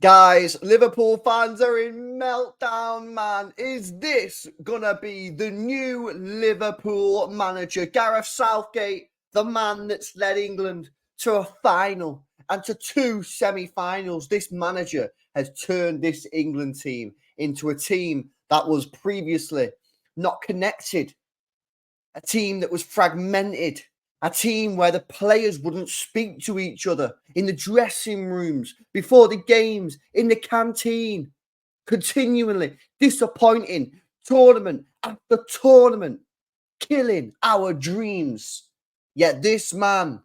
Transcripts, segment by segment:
Guys, Liverpool fans are in meltdown, man. Is this gonna be the new Liverpool manager? Gareth Southgate, the man that's led England to a final and to two semi-finals. This manager has turned this England team into a team that was previously not connected, a team that was fragmented, a team where the players wouldn't speak to each other in the dressing rooms, before the games, in the canteen, continually disappointing tournament after tournament, killing our dreams. Yet this man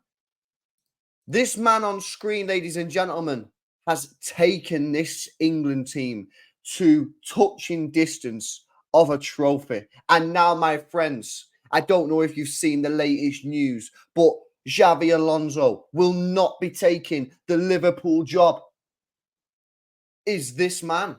on screen, ladies and gentlemen, has taken this England team to touching distance of a trophy. And now, my friends, I don't know if you've seen the latest news, but Xabi Alonso will not be taking the Liverpool job. Is this man,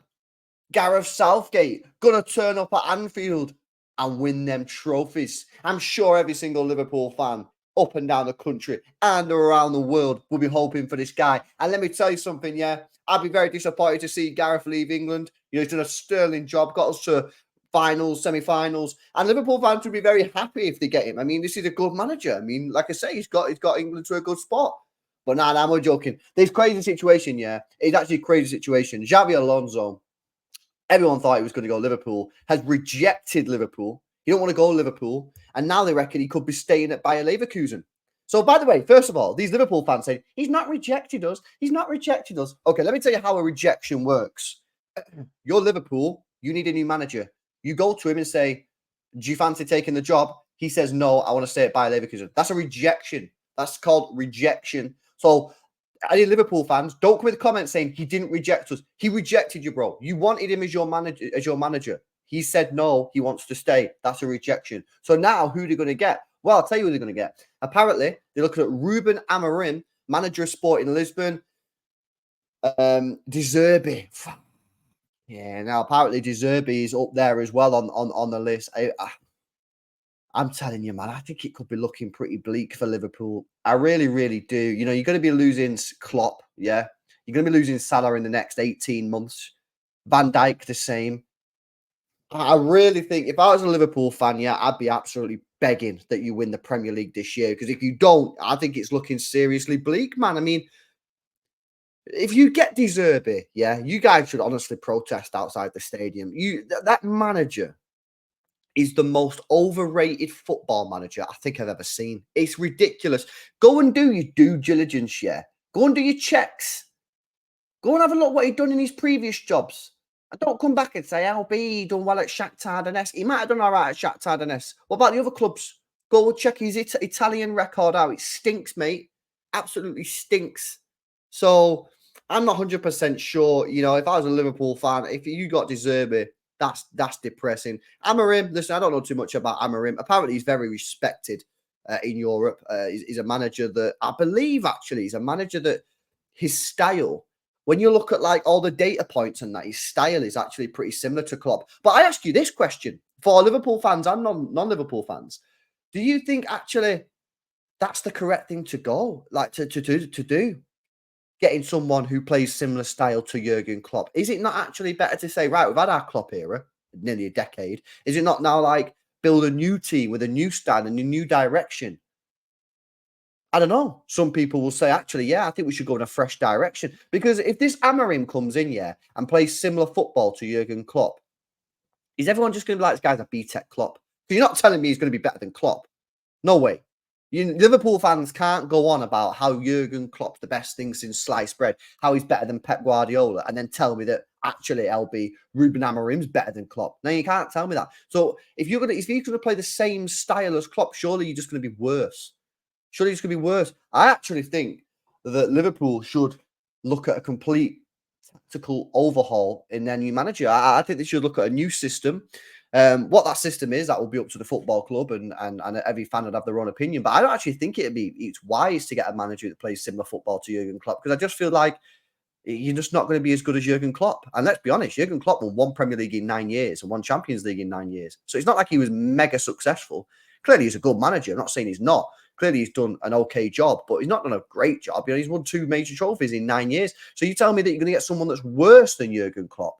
Gareth Southgate, going to turn up at Anfield and win them trophies? I'm sure every single Liverpool fan up and down the country and around the world will be hoping for this guy. And let me tell you something, yeah, I'd be very disappointed to see Gareth leave England. You know, he's done a sterling job, got us to finals, semi-finals, and Liverpool fans would be very happy if they get him. I mean, this is a good manager. I mean, like I say, he's got England to a good spot. But nah, I'm joking. This crazy situation, yeah, it's actually a crazy situation. Xabi Alonso, everyone thought he was going to go Liverpool, has rejected Liverpool. He don't want to go Liverpool, and now they reckon he could be staying at Bayer Leverkusen. So, by the way, first of all, these Liverpool fans say he's not rejected us. He's not rejected us. Okay, let me tell you how a rejection works. You're Liverpool. You need a new manager. You go to him and say, do you fancy taking the job? He says, no, I want to stay at Bayer Leverkusen. That's a rejection. That's called rejection. So, any Liverpool fans, don't come in the comments saying he didn't reject us. He rejected you, bro. You wanted him as your manager. He said no, he wants to stay. That's a rejection. So now who are they going to get? Well, I'll tell you who they're going to get. Apparently, they're looking at Ruben Amorim, manager of Sporting Lisbon. De Zerbi. Yeah, now apparently De Zerbi is up there as well on the list. I'm telling you, man, I think it could be looking pretty bleak for Liverpool. I really, really do. You know, you're going to be losing Klopp, yeah? You're going to be losing Salah in the next 18 months. Van Dijk the same. I really think if I was a Liverpool fan, yeah, I'd be absolutely begging that you win the Premier League this year. Because if you don't, I think it's looking seriously bleak, man. I mean, if you get De Zerbi, yeah, you guys should honestly protest outside the stadium. That manager is the most overrated football manager I think I've ever seen. It's ridiculous. Go and do your due diligence, yeah. Go and do your checks. Go and have a look what he'd done in his previous jobs. And don't come back and say, LB, he done well at Shakhtar Donetsk. He might have done all right at Shakhtar Donetsk. What about the other clubs? Go check his Italian record out. It stinks, mate. Absolutely stinks. So I'm not 100% sure. You know, if I was a Liverpool fan, if you got De Zerbi, that's depressing. Amorim, listen, I don't know too much about Amorim. Apparently, he's very respected in Europe. He's a manager that I believe actually he's a manager that his style, when you look at like all the data points and that, his style is actually pretty similar to Klopp. But I ask you this question for Liverpool fans and non-Liverpool fans: do you think actually that's the correct thing to go like to do? Getting someone who plays similar style to Jurgen Klopp. Is it not actually better to say, right, we've had our Klopp era, nearly a decade. Is it not now like build a new team with a new style and a new direction? I don't know. Some people will say, actually, yeah, I think we should go in a fresh direction. Because if this Amorim comes in, yeah, and plays similar football to Jurgen Klopp, is everyone just going to be like, this guy's a B-Tech Klopp? Because you're not telling me he's going to be better than Klopp. No way. Liverpool fans can't go on about how Jurgen Klopp's the best thing since sliced bread, how he's better than Pep Guardiola, and then tell me that actually LB Ruben Amorim's better than Klopp. No, you can't tell me that. So if you're gonna play the same style as Klopp, surely you're just gonna be worse. Surely it's gonna be worse. I actually think that Liverpool should look at a complete tactical overhaul in their new manager. I think they should look at a new system. What that system is, that will be up to the football club, and every fan would have their own opinion. But I don't actually think it's wise to get a manager that plays similar football to Jurgen Klopp, because I just feel like you're just not going to be as good as Jurgen Klopp. And let's be honest, Jurgen Klopp won one Premier League in 9 years and one Champions League in 9 years. So it's not like he was mega successful. Clearly, he's a good manager. I'm not saying he's not. clearly he's done an okay job, but he's not done a great job. You know, he's won 2 major trophies in 9 years. So you tell me that you're going to get someone that's worse than Jurgen Klopp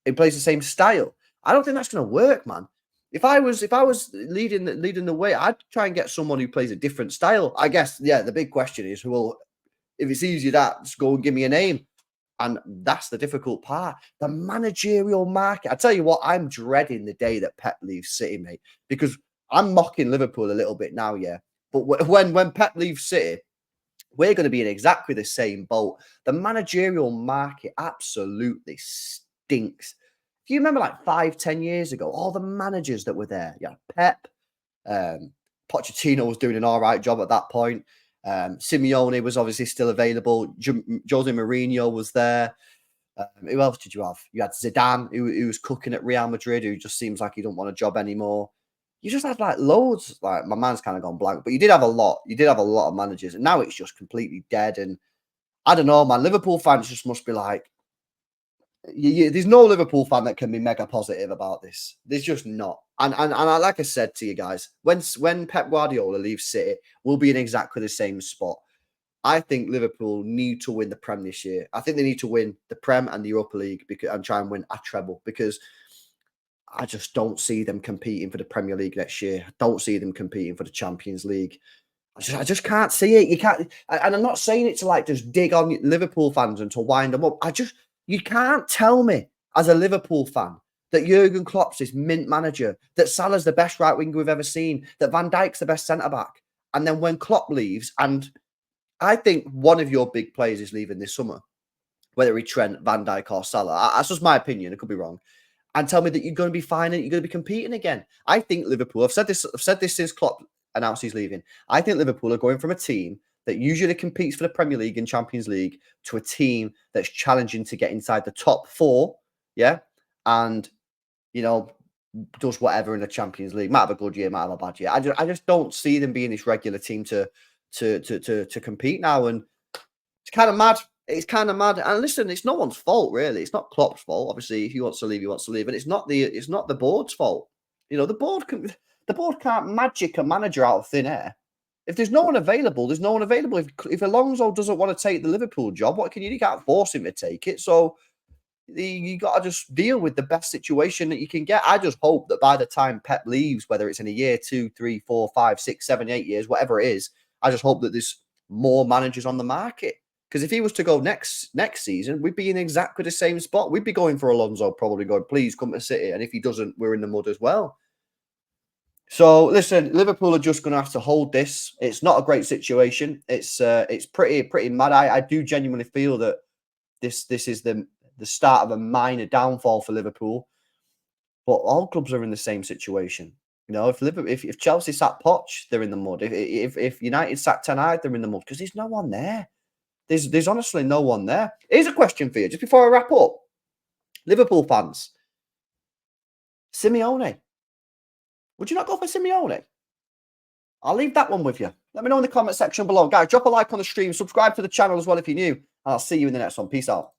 and plays the same style? I don't think that's going to work, man. If I was leading the way, I'd try and get someone who plays a different style. I guess, yeah, the big question is, well, if it's easy that, just go and give me a name. And that's the difficult part. The managerial market. I tell you what, I'm dreading the day that Pep leaves City, mate, because I'm mocking Liverpool a little bit now, yeah. But when Pep leaves City, we're going to be in exactly the same boat. The managerial market absolutely stinks. Do you remember like 5, 10 years ago, all the managers that were there? Yeah, Pep, Pochettino was doing an all right job at that point. Simeone was obviously still available. Jose Mourinho was there. Who else did you have? You had Zidane, who was cooking at Real Madrid, who just seems like he don't want a job anymore. You just had like loads. Like my mind's kind of gone blank, but you did have a lot. You did have a lot of managers, and now it's just completely dead. And I don't know, man. Liverpool fans just must be like, there's no Liverpool fan that can be mega positive about this. There's just not. And like I said to you guys, when Pep Guardiola leaves City, we'll be in exactly the same spot. I think Liverpool need to win the Prem this year. I think they need to win the Prem and the Europa League and try and win a treble, because I just don't see them competing for the Premier League next year. I don't see them competing for the Champions League. I just can't see it. You can't, and I'm not saying it to like just dig on Liverpool fans and to wind them up. You can't tell me as a Liverpool fan that Jurgen Klopp's this mint manager, that Salah's the best right winger we've ever seen, that Van Dijk's the best centre back, and then when Klopp leaves, and I think one of your big players is leaving this summer, whether it's Trent, Van Dijk, or Salah. That's just my opinion. It could be wrong. And tell me that you're going to be fine and you're going to be competing again. I think Liverpool. I've said this since Klopp announced he's leaving. I think Liverpool are going from a team that usually competes for the Premier League and Champions League to a team that's challenging to get inside the top 4, yeah, and does whatever in the Champions League. Might have a good year, might have a bad year. I just don't see them being this regular team to compete now, and it's kind of mad. It's kind of mad. And listen, it's no one's fault, really. It's not Klopp's fault. Obviously, if he wants to leave, he wants to leave, and it's not the board's fault. The board can't magic a manager out of thin air. If there's no one available, there's no one available. If Alonso doesn't want to take the Liverpool job, what can you do? You can't force him to take it. So you got to just deal with the best situation that you can get. I just hope that by the time Pep leaves, whether it's in a year, 2, 3, 4, 5, 6, 7, 8 years, whatever it is, I just hope that there's more managers on the market. Because if he was to go next season, we'd be in exactly the same spot. We'd be going for Alonso, probably going, please come to City. And if he doesn't, we're in the mud as well. So listen, Liverpool are just going to have to hold this. It's not a great situation. It's pretty mad. I do genuinely feel that this is the start of a minor downfall for Liverpool. But all clubs are in the same situation. If Chelsea sat Poch, they're in the mud. If United sat Ten Hag, they're in the mud, because there's no one there. There's honestly no one there. Here's a question for you, just before I wrap up. Liverpool fans, Simeone. Would you not go for Simeone? I'll leave that one with you. Let me know in the comment section below. Guys, drop a like on the stream. Subscribe to the channel as well if you're new. And I'll see you in the next one. Peace out.